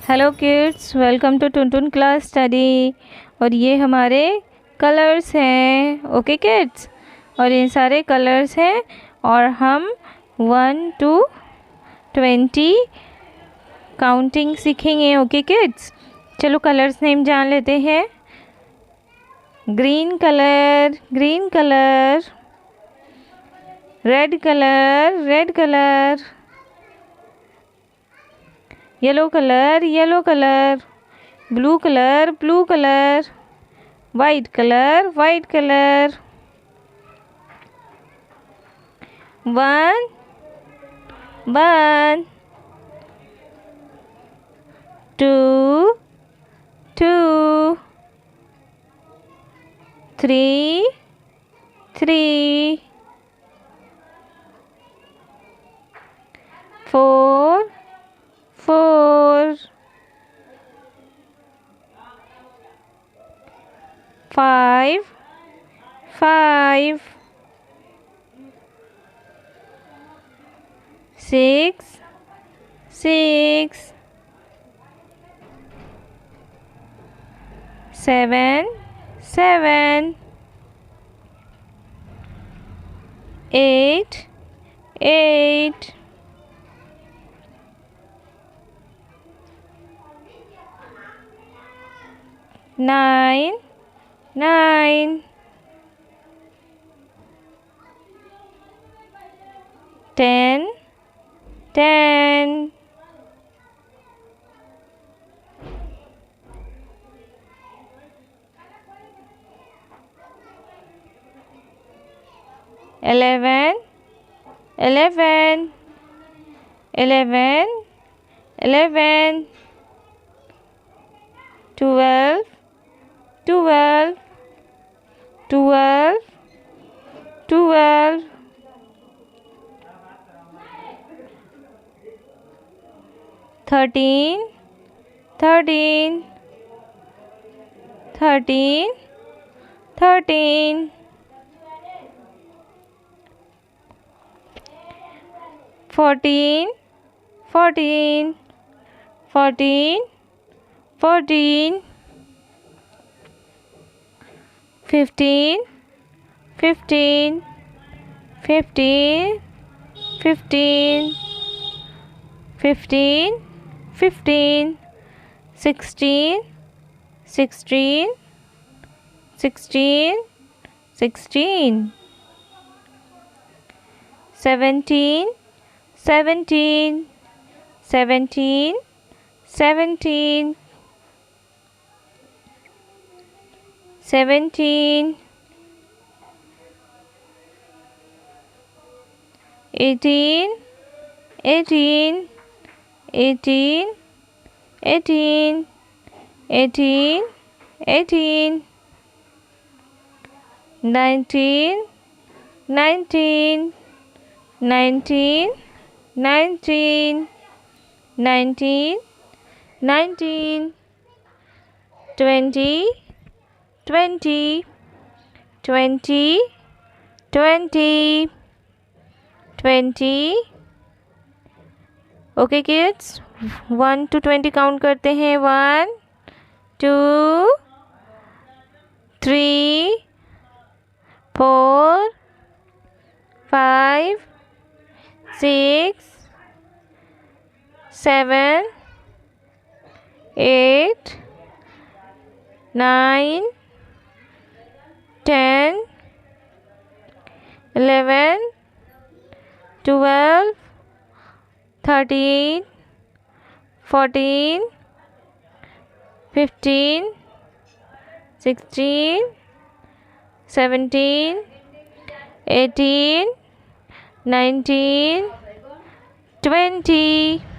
Hello kids, welcome to toon class study. और ये हमारे कलर्स हैं। ओके किड्स, और ये सारे कलर्स हैं और हम 1 to 20 काउंटिंग सीखेंगे। ओके किड्स, चलो कलर्स नेम जान लेते हैं। Green colour, green colour. Red colour, red colour. Yellow colour, yellow colour. Blue colour, blue colour. White colour, white colour. 1 1 2 2 3 3 4 4 5 5 6 6 7 7 8 8 9 9 10 10 11 11 11 11 12 12 12 12 13 13 13 13 14 14 14 14 15 15 15 15 15 15 16 16 16 16 17 17 17 17 17 18 18 18 18 18 18 19 19 19 19 19 19 20 20 20 20 20 okay kids, 1 to 20 count करते हैं। 1 2 3 4 5 6 7 8 9 10 11 12 13 14 15 16 17 18 19 20